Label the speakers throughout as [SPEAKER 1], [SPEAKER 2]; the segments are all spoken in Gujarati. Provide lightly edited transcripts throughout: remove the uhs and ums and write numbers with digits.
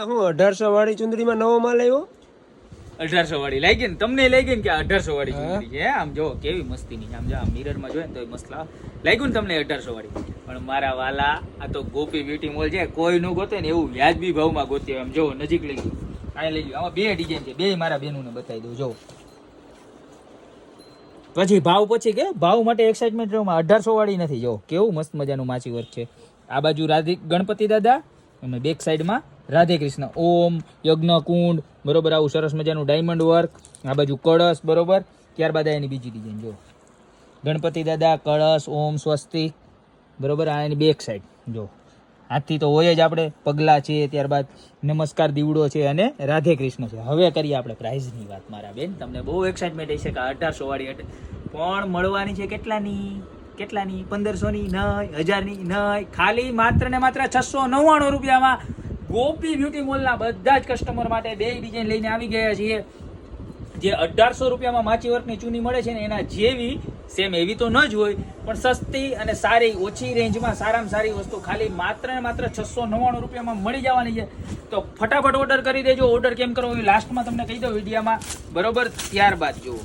[SPEAKER 1] હું 1800 વાળી ચુંદડીમાં નવો માલ આવ્યો?
[SPEAKER 2] 1800 વાળી લાગી ને તમને લાગી ને કે 1800 વાળી ચુંદડી છે આમ જો કેવી મસ્તી ની આમ જો મિરર માં જોઈએ ને તો મસ્ત લાગ્યું ને તમને 1800 વાળી. પણ મારા વાલા આ તો ગોપી બ્યુટી મોલ છે, કોઈ નું ગોતે ને એવું વ્યાજબી ભાવમાં ગોતે. આમ જો નજીક લઈ ગયું, અહીંયા લઈ ગયું. આમાં બે ડિઝાઇન છે, બે મારા બેનું ને બતાવી દઉં. જો પછી ભાવ પછી કે ભાવ માટે એક્સાઇટમેન્ટ રહો. 1800 વાળી નથી. જો કેવું મસ્ત મજાનું માછી વર્ક છે. આ બાજુ રાધે ગણપતિ દાદા અને બેક સાઈડમાં રાધે કૃષ્ણ ઓમ યજ્ઞ કુંડ બરોબર, આવું સરસ મજાનું ડાયમંડ વર્ક. આ બાજુ કળશ બરોબર. ત્યારબાદ એની બીજી ડિઝાઇન જો ગણપતિ દાદા કળશ ઓમ સ્વસ્તિક બરોબર. આ એની બેક સાઈડ જો હાથથી તો હોય જ આપણે, પગલા છે, ત્યારબાદ નમસ્કાર દીવડો છે અને રાધે કૃષ્ણ છે. હવે કરીએ આપણે પ્રાઇઝની વાત મારા બેન. તમને બહુ એક્સાઇટમેન્ટ હશે કે 1800 વાળી પણ મળવાની છે કેટલાની? 1500 ની નહીં, 1000 ની નહીં, ખાલી માત્ર ને માત્ર 699 રૂપિયામાં ગોપી બ્યુટી મોલના બધા જ કસ્ટમર માટે બે ડિઝાઇન લઈને આવી ગયા છીએ. જે 1800 રૂપિયામાં માછી વર્કની ચૂની મળે છે ને એના જેવી સેમ એવી તો ન જ હોય, પણ સસ્તી અને સારી ઓછી રેન્જમાં સારામાં સારી વસ્તુ ખાલી માત્ર ને માત્ર 699 રૂપિયામાં મળી જવાની છે. તો ફટાફટ ઓર્ડર કરી દેજો. ઓર્ડર કેમ કરવો એ લાસ્ટમાં તમને કહી દઉં વિડીયોમાં બરોબર. ત્યારબાદ જુઓ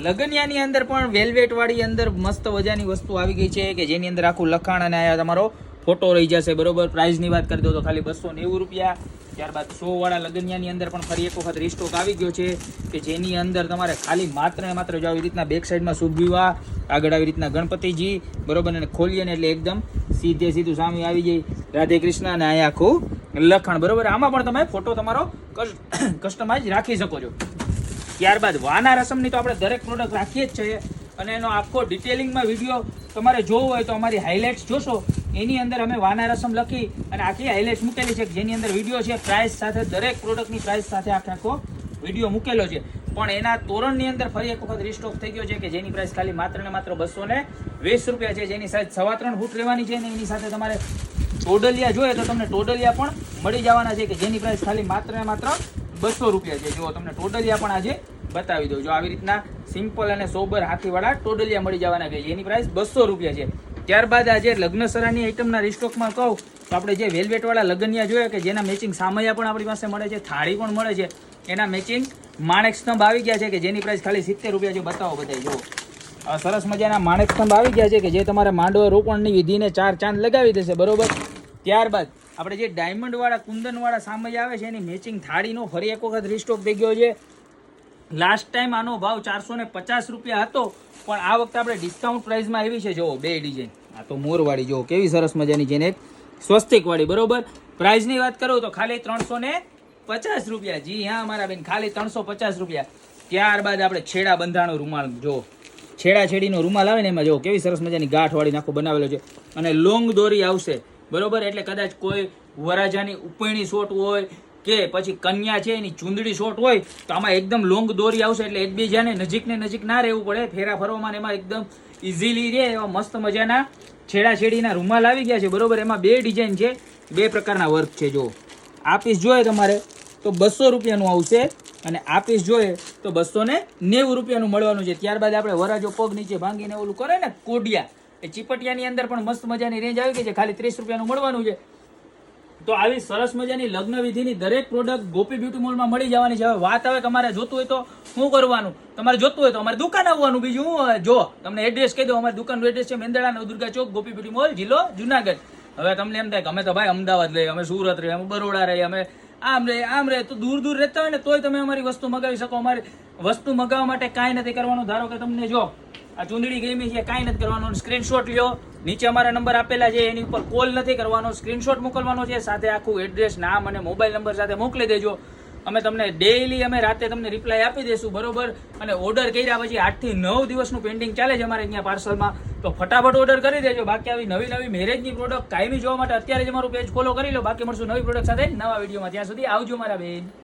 [SPEAKER 2] લગનિયાની અંદર પણ વેલ્વેટ વાળી અંદર મસ્ત મજાની વસ્તુ આવી ગઈ છે કે જેની અંદર આખું લખાણ અને આયા તમારો ફોટો રહી જશે બરોબર. પ્રાઇસની વાત કરી દો તો ખાલી 290 રૂપિયા. ત્યારબાદ 100 વાળા લગનિયાની અંદર પણ ફરી એક વખત રીસ્ટોક આવી ગયો છે કે જેની અંદર તમારે ખાલી માત્ર ને માત્ર જો આવી રીતના બેક સાઈડમાં શુભ વિવાહ, આગળ આવી રીતના ગણપતિજી બરોબર, અને ખોલીએ ને એટલે એકદમ સીધું સામે આવી જાય રાધે કૃષ્ણ અને અહીંયા આખું લખાણ બરોબર. આમાં પણ તમે ફોટો તમારો કસ્ટમાઇઝ રાખી શકો છો. ત્યારબાદ વાના રસમની તો આપણે દરેક પ્રોડક્ટ રાખીએ જ છીએ અને એનો આખો ડિટેલિંગમાં વિડીયો તમારે જોવો હોય તો અમારી હાઇલાઇટ્સ જોશો. એની અંદર અમે વાના રસમ લખી અને આખી હાઇલાઇટ્સ મૂકેલી છે જેની અંદર વિડીયો છે પ્રાઇસ સાથે, દરેક પ્રોડક્ટની પ્રાઇસ સાથે આખો વિડીયો મૂકેલો છે. પણ એના તોરણની અંદર ફરી એક વખત રીસ્ટોક થઈ ગયો છે કે જેની પ્રાઇસ ખાલી માત્ર ને માત્ર 220 રૂપિયા છે, જેની સાઈઝ 3.25 ફૂટ રહેવાની છે. અને એની સાથે તમારે ટોડલિયા જોઈએ તો તમને ટોડલિયા પણ મળી જવાના છે કે જેની પ્રાઇસ ખાલી માત્ર ને માત્ર 200 રૂપિયા છે. જો તમને ટોડલિયા પણ આજે બતાવી દઉં. જો આવી રીતના સિમ્પલ અને સોબર હાથીવાળા ટોડલિયા મળી જવાના છે જેની પ્રાઇસ 200 રૂપિયા છે. ત્યારબાદ આજે લગ્નસરાની આઈટમના રિસ્ટોકમાં કહું તો આપણે જે વેલ્વેટવાળા લગનિયા જોયા કે જેના મેચિંગ સામૈયા પણ આપણી પાસે મળે છે, થાળી પણ મળે છે. એના મેચિંગ માણેક સ્તંભ આવી ગયા છે કે જેની પ્રાઇસ ખાલી 70 રૂપિયા છે. બતાવો બધા જો સરસ મજાના માણેક સ્તંભ આવી ગયા છે કે જે તમારા માંડવા રોપણની વિધિને 4 ચાંદ લગાવી દેશે બરોબર. ત્યારબાદ આપણે જે ડાયમંડવાળા કુંદનવાળા સામૈયા આવે છે એની મેચિંગ થાળીનો ફરી એક વખત રિસ્ટોક થઈ ગયો છે. લાસ્ટ ટાઈમ આનો ભાવ 450 રૂપિયા હતો પણ આ વખતે આપણે ડિસ્કાઉન્ટ પ્રાઇસમાં આવી છે. જો બે ડિઝાઇન, આ તો મોરવાળી જો કેવી સરસ મજાની છે ને એક સ્વસ્તિક વાળી બરોબર. પ્રાઇસની વાત કરું તો ખાલી 350 રૂપિયા. જી હા મારા બેન, ખાલી 350 રૂપિયા. ત્યારબાદ આપણે છેડા બંધાણો રૂમાલ જો છેડા છેડીનો રૂમાલ આવે ને એમાં જો કેવી સરસ મજાની ગાંઠવાળી નાખો બનાવેલો છે અને લોંગ દોરી આવશે બરોબર. એટલે કદાચ કોઈ વરાજાની ઉપૈણી શોટ હોય કે પછી કન્યા છે એની ચૂંદડી શોટ હોય તો આમાં એકદમ લોંગ દોરી આવશે એટલે એકબીજાને નજીક ના રહેવું પડે. ફેરા ફરવામાં એમાં એકદમ ઇઝીલી રહે એવા મસ્ત મજાના છેડાછેડીના રૂમાલ આવી ગયા છે બરોબર. એમાં બે ડિઝાઇન છે, બે પ્રકારના વર્ક છે. જો આ પીસ જોઈએ તમારે તો 200 રૂપિયાનું આવશે અને આ પીસ જોઈએ તો 290 રૂપિયાનું મળવાનું છે. ત્યારબાદ આપણે વરાજો પગ નીચે ભાંગીને ઓલું કરે ને કોડિયા, એ ચીપટિયાની અંદર પણ મસ્ત મજાની રેન્જ આવી ગઈ છે, ખાલી 30 રૂપિયાનું મળવાનું છે. તો આવી સરસ મજાની લગ્ન વિધિની દરેક પ્રોડક્ટ ગોપી બ્યુટી મોલમાં મળી જવાની છે. હવે વાત આવે કે અમારે જોતું હોય તો શું કરવાનું? તમારે જોતું હોય તો અમારી દુકાન આવવાનું. બીજું હું જો તમને એડ્રેસ કહી દઉં. અમારી દુકાનનું એડ્રેસ છે મેંદડા નવદુર્ગા ચોક, ગોપી બ્યુટી મોલ, જિલ્લો જુનાગઢ. હવે તમને એમ થાય કે અમે તો ભાઈ અમદાવાદ રહીએ, અમે સુરત રહીએ, અમે બરોડા રહીએ, અમે આમ રહે તો દૂર રહેતા હોય ને તોય તમે અમારી વસ્તુ મગાવી શકો. અમારી વસ્તુ મગાવવા માટે કાંઈ નથી કરવાનું. ધારો કે તમને જો આ ચૂંદડી ગમી છે, કાંઈ નથી કરવાનું, સ્ક્રીનશોટ લ્યો, નીચે અમારા નંબર આપેલા છે એની ઉપર કોલ નથી કરવાનો, સ્ક્રીનશોટ મોકલવાનો છે, સાથે આખું એડ્રેસ, નામ અને મોબાઈલ નંબર સાથે મોકલી દેજો. અમે તમને ડેઈલી અમે રાતે તમને રિપ્લાય આપી દઈશું બરોબર. અને ઓર્ડર કર્યા પછી 8 થી 9 દિવસનું પેન્ડિંગ ચાલે છે અમારે અહીંયા પાર્સલમાં. તો ફટાફટ ઓર્ડર કરી દેજો. બાકી આવી નવી મેરેજની પ્રોડક્ટ કાયમી જોવા માટે અત્યારે જ અમારું પેજ ફોલો કરી લો. બાકી મળશું નવી પ્રોડક્ટ સાથે નવા વિડીયોમાં. ત્યાં સુધી આવજો મારા બેન.